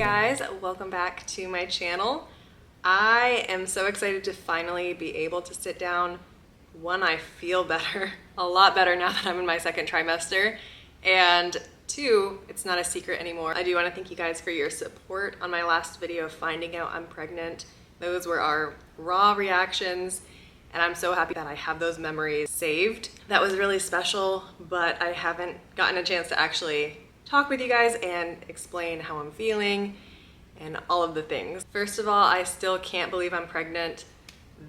guys, welcome back to my channel. I am so excited to finally be able to sit down. One, I feel better, a lot better now that I'm in my second trimester, and two, it's not a secret anymore. I do want to thank you guys for your support on my last video of finding out I'm pregnant. Those were our raw reactions, and I'm so happy that I have those memories saved. That was really special, but I haven't gotten a chance to actually talk with you guys and explain how I'm feeling and all of the things. First of all, I still can't believe I'm pregnant.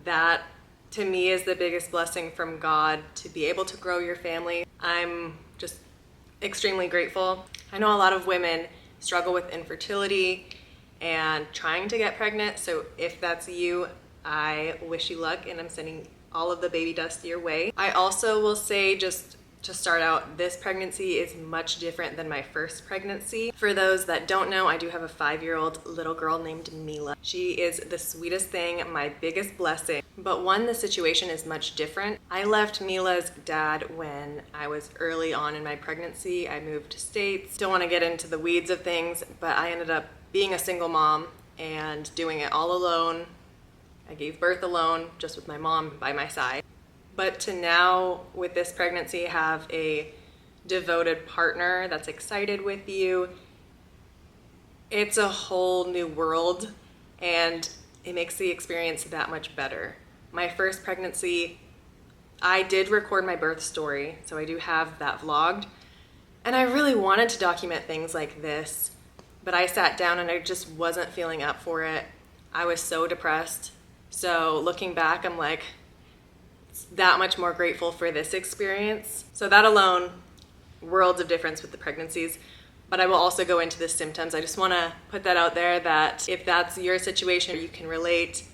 That to me is the biggest blessing from God, to be able to grow your family. I'm just extremely grateful. I know a lot of women struggle with infertility and trying to get pregnant, so if that's you, I wish you luck and I'm sending all of the baby dust your way. I also will say, just to start out, this pregnancy is much different than my first pregnancy. For those that don't know, I do have a 5-year-old little girl named Mila. She is the sweetest thing, my biggest blessing. But one, the situation is much different. I left Mila's dad when I was early on in my pregnancy. I moved to States. Don't want to get into the weeds of things, but I ended up being a single mom and doing it all alone. I gave birth alone, just with my mom by my side. But to now, with this pregnancy, have a devoted partner that's excited with you. It's a whole new world, and it makes the experience that much better. My first pregnancy, I did record my birth story, so I do have that vlogged. And I really wanted to document things like this, but I sat down and I just wasn't feeling up for it. I was so depressed. So looking back, I'm like, that much more grateful for this experience. So that alone, worlds of difference with the pregnancies. But I will also go into the symptoms. I just want to put that out there, that if that's your situation, you can relate.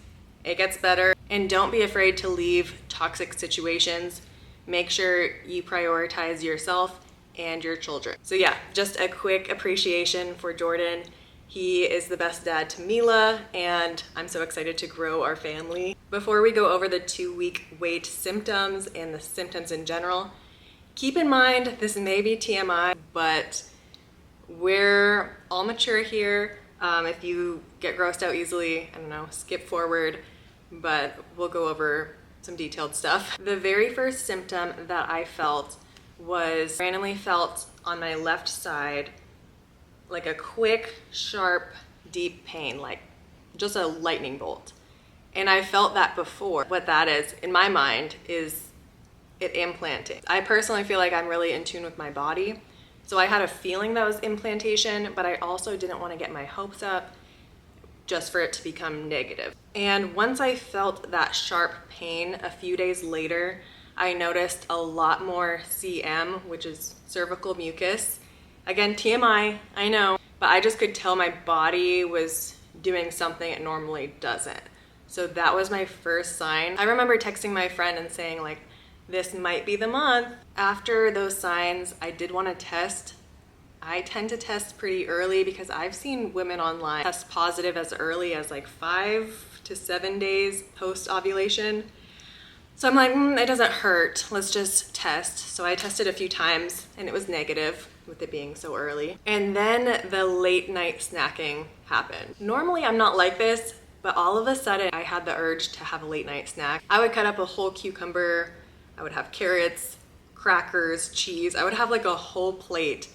It gets better. And don't be afraid to leave toxic situations. Make sure you prioritize yourself and your children. So yeah, just a quick appreciation for Jordan. He is the best dad to Mila, and I'm so excited to grow our family. Before we go over the 2-week wait symptoms and the symptoms in general, keep in mind this may be TMI, but we're all mature here. If you get grossed out easily, I don't know, skip forward, but we'll go over some detailed stuff. The very first symptom that I felt was randomly felt on my left side, like a quick, sharp, deep pain, like just a lightning bolt. And I felt that before. What that is, in my mind, is it implanting. I personally feel like I'm really in tune with my body. So I had a feeling that was implantation, but I also didn't want to get my hopes up just for it to become negative. And once I felt that sharp pain, a few days later, I noticed a lot more CM, which is cervical mucus. Again, TMI, I know, but I just could tell my body was doing something it normally doesn't. So that was my first sign. I remember texting my friend and saying, like, this might be the month. After those signs, I did want to test. I tend to test pretty early because I've seen women online test positive as early as like 5 to 7 days post ovulation. So I'm like, it doesn't hurt, let's just test. So I tested a few times and it was negative, with it being so early. And then the late night snacking happened. Normally I'm not like this, but all of a sudden I had the urge to have a late night snack. I would cut up a whole cucumber, I would have carrots, crackers, cheese. I would have like a whole plate,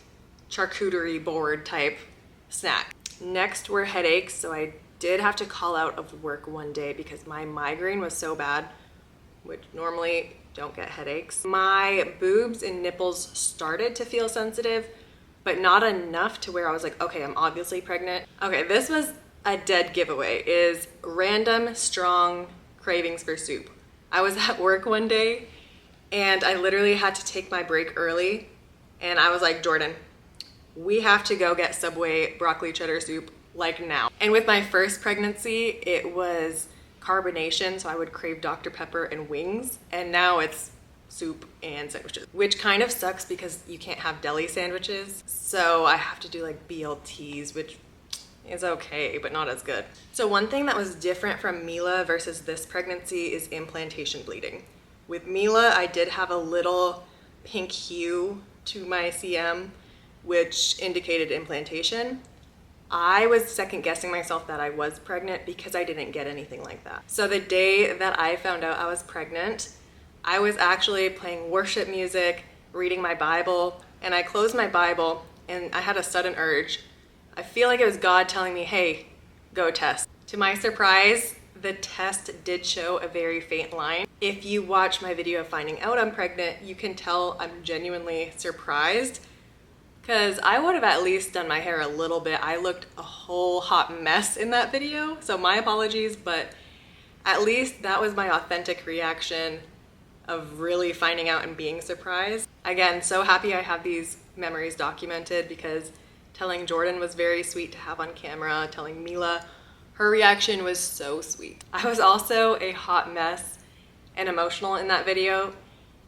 charcuterie board type snack. Next were headaches, so I did have to call out of work one day because my migraine was so bad, which normally don't get headaches. My boobs and nipples started to feel sensitive, but not enough to where I was like, okay, I'm obviously pregnant. Okay, this was a dead giveaway, is random strong cravings for soup. I was at work one day and I literally had to take my break early, and I was like, Jordan, we have to go get Subway broccoli cheddar soup like now. And with my first pregnancy, it was carbonation, so I would crave Dr. Pepper and wings, and now it's soup and sandwiches, which kind of sucks because you can't have deli sandwiches, so I have to do like BLTs, which is okay, but not as good. So one thing that was different from Mila versus this pregnancy is implantation bleeding. With Mila, I did have a little pink hue to my CM, which indicated implantation. I was second guessing myself that I was pregnant because I didn't get anything like that. So the day that I found out I was pregnant, I was actually playing worship music, reading my Bible, and I closed my Bible and I had a sudden urge. I feel like it was God telling me, hey, go test. To my surprise, the test did show a very faint line. If you watch my video of finding out I'm pregnant, you can tell I'm genuinely surprised because I would have at least done my hair a little bit. I looked a whole hot mess in that video, so my apologies, but at least that was my authentic reaction of really finding out and being surprised. Again, so happy I have these memories documented because telling Jordan was very sweet to have on camera. Telling Mila, her reaction was so sweet. I was also a hot mess and emotional in that video.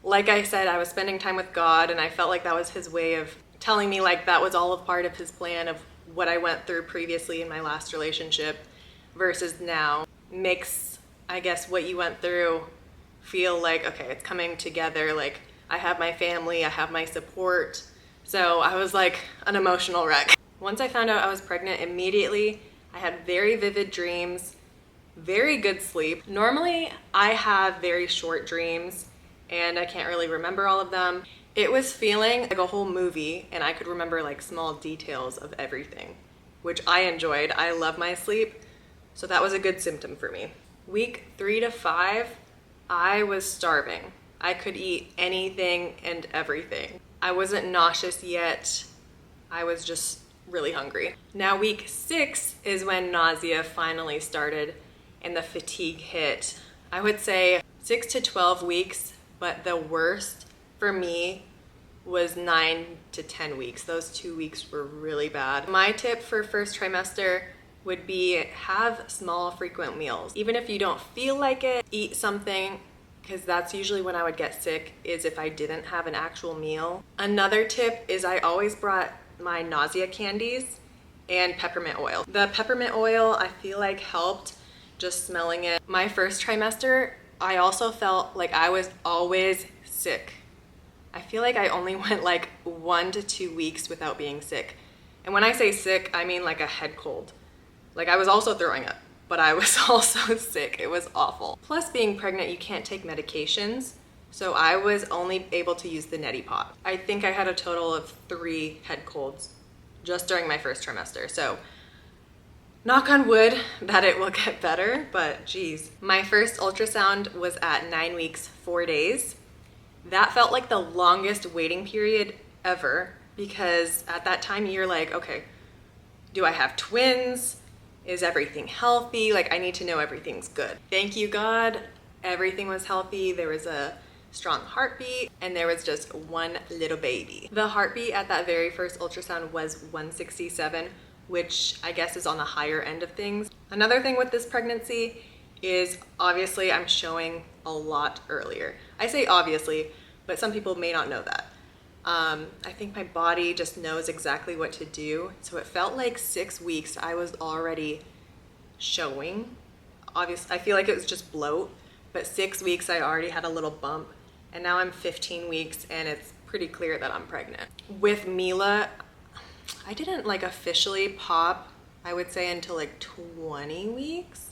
Like I said, I was spending time with God and I felt like that was his way of telling me like that was all a part of his plan of what I went through previously in my last relationship versus now. Makes, I guess, what you went through feel like, okay, it's coming together. Like I have my family, I have my support. So I was like an emotional wreck. Once I found out I was pregnant, immediately I had very vivid dreams, very good sleep. Normally I have very short dreams and I can't really remember all of them. It was feeling like a whole movie and I could remember like small details of everything, which I enjoyed. I love my sleep, so that was a good symptom for me. Week 3 to 5, I was starving. I could eat anything and everything. I wasn't nauseous yet. I was just really hungry. Now week 6 is when nausea finally started and the fatigue hit. I would say 6 to 12 weeks, but the worst for me was 9 to 10 weeks. Those 2 weeks were really bad. My tip for first trimester would be have small frequent meals. Even if you don't feel like it, eat something, because that's usually when I would get sick, is if I didn't have an actual meal. Another tip is I always brought my nausea candies and peppermint oil. The peppermint oil I feel like helped just smelling it. My first trimester, I also felt like I was always sick. I feel like I only went like 1 to 2 weeks without being sick. And when I say sick, I mean like a head cold. Like I was also throwing up, but I was also sick. It was awful. Plus being pregnant, you can't take medications. So I was only able to use the neti pot. I think I had a total of 3 head colds just during my first trimester. So knock on wood that it will get better, but geez. My first ultrasound was at 9 weeks, 4 days. That felt like the longest waiting period ever because at that time you're like, okay, do I have twins? Is everything healthy? Like I need to know everything's good. Thank you, God. Everything was healthy. There was a strong heartbeat and there was just one little baby. The heartbeat at that very first ultrasound was 167, which I guess is on the higher end of things. Another thing with this pregnancy is obviously I'm showing a lot earlier. I say obviously, but some people may not know that. I think my body just knows exactly what to do. So it felt like 6 weeks I was already showing. Obviously, I feel like it was just bloat, but 6 weeks I already had a little bump. And now I'm 15 weeks and it's pretty clear that I'm pregnant. With Mila, I didn't like officially pop, I would say until like 20 weeks.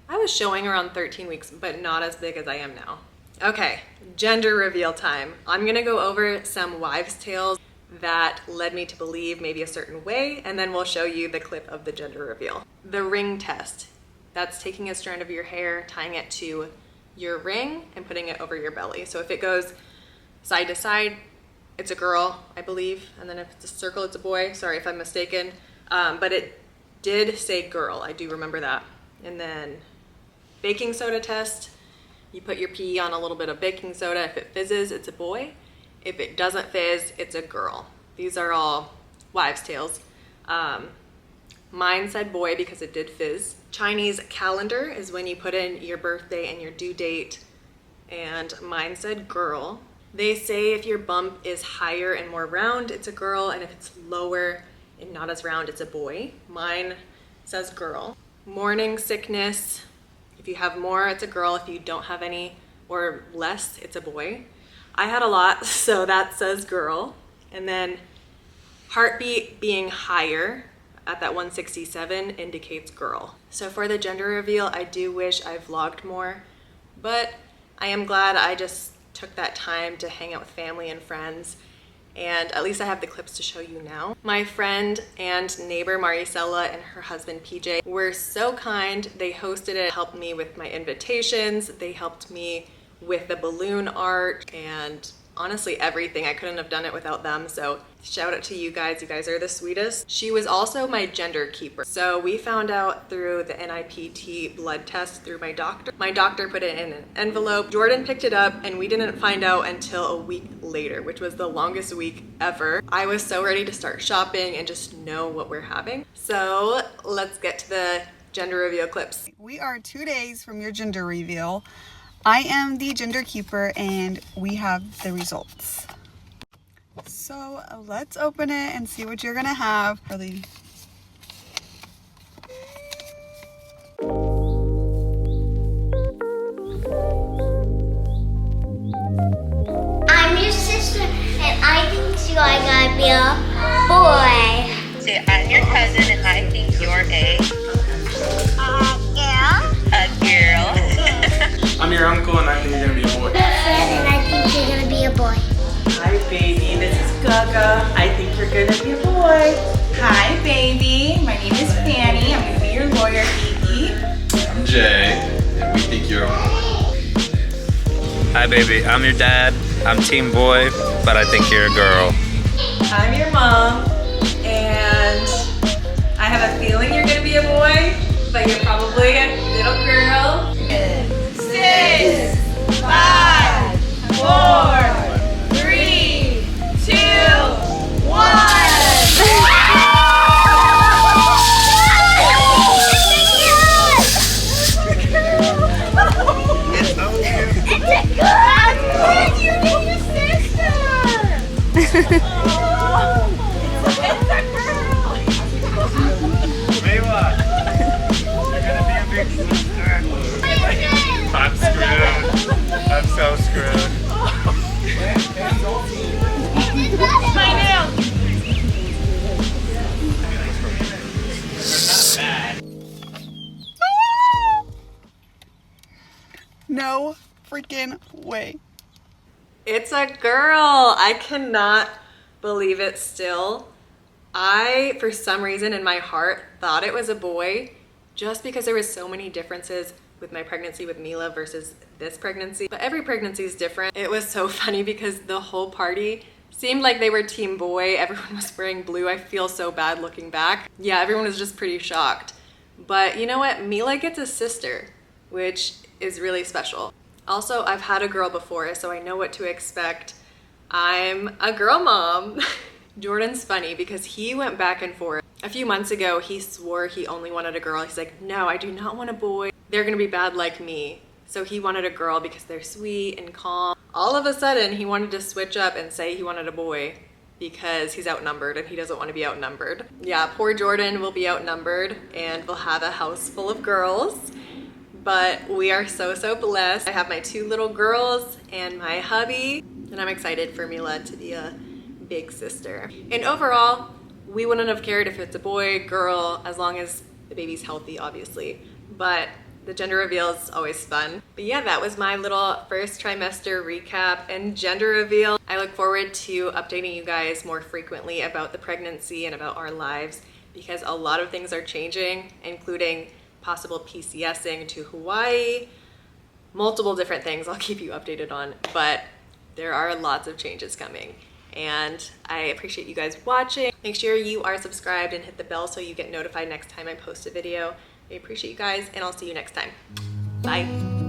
I was showing around 13 weeks, but not as big as I am now. Okay, gender reveal time. I'm gonna go over some wives' tales that led me to believe maybe a certain way, and then we'll show you the clip of the gender reveal. The ring test. That's taking a strand of your hair, tying it to your ring, and putting it over your belly. So if it goes side to side, it's a girl, I believe, and then if it's a circle, it's a boy. Sorry if I'm mistaken, but it did say girl. I do remember that. And then baking soda test. You put your pee on a little bit of baking soda. If it fizzes, it's a boy. If it doesn't fizz, it's a girl. These are all wives' tales. Mine said boy because it did fizz. Chinese calendar is when you put in your birthday and your due date, and mine said girl. They say if your bump is higher and more round, it's a girl, and if it's lower and not as round, it's a boy. Mine says girl. Morning sickness. If you have more, it's a girl. If you don't have any or less, it's a boy. I had a lot, so that says girl. And then heartbeat being higher at that 167 indicates girl. So for the gender reveal, I do wish I vlogged more, but I am glad I just took that time to hang out with family and friends, and at least I have the clips to show you now. My friend and neighbor Maricela and her husband PJ were so kind. They hosted it, helped me with my invitations, they helped me with the balloon art, and honestly everything. I couldn't have done it without them, so shout out to you guys are the sweetest. She was also my gender keeper. So we found out through the NIPT blood test through my doctor. My doctor put it in an envelope, Jordan picked it up, and we didn't find out until a week later, which was the longest week ever. I was so ready to start shopping and just know what we're having. So let's get to the gender reveal clips. We are 2 days from your gender reveal. I am the gender keeper and we have the results. So let's open it and see what you're gonna have. Really. I'm your sister and I think you are gonna be a boy. Say, I'm your cousin and I think you're a girl. I'm your uncle and I think you're gonna be a boy. And I think you're gonna be a boy. Hi baby, this is Gaga. I think you're gonna be a boy. Hi baby, my name is Fanny. I'm gonna be your lawyer, Kiki. I'm Jay, and we think you're a boy. Hi baby, I'm your dad. I'm team boy, but I think you're a girl. I'm your mom, and I have a feeling you're gonna be a boy, but you're probably a little girl. 6, 5, 4, 3, 2, 1. I'm screwed. I'm so screwed. No freaking way. It's a girl. I cannot believe it still. I, for some reason in my heart, thought it was a boy just because there was so many differences with my pregnancy with Mila versus this pregnancy. But every pregnancy is different. It was so funny because the whole party seemed like they were team boy. Everyone was wearing blue. I feel so bad looking back. Yeah, everyone was just pretty shocked. But you know what? Mila gets a sister, which is really special. Also, I've had a girl before, so I know what to expect. I'm a girl mom. Jordan's funny because he went back and forth. A few months ago, he swore he only wanted a girl. He's like, no, I do not want a boy. They're gonna be bad like me. So he wanted a girl because they're sweet and calm. All of a sudden, he wanted to switch up and say he wanted a boy because he's outnumbered and he doesn't want to be outnumbered. Yeah, poor Jordan will be outnumbered and we'll have a house full of girls. But we are so blessed. I have my 2 little girls and my hubby, and I'm excited for Mila to be a big sister. And overall, we wouldn't have cared if it's a boy, girl, as long as the baby's healthy, obviously. But the gender reveal is always fun. But yeah, that was my little first trimester recap and gender reveal. I look forward to updating you guys more frequently about the pregnancy and about our lives because a lot of things are changing, including possible PCSing to Hawaii, multiple different things I'll keep you updated on, but there are lots of changes coming. And I appreciate you guys watching. Make sure you are subscribed and hit the bell so you get notified next time I post a video. I appreciate you guys, and I'll see you next time. Bye.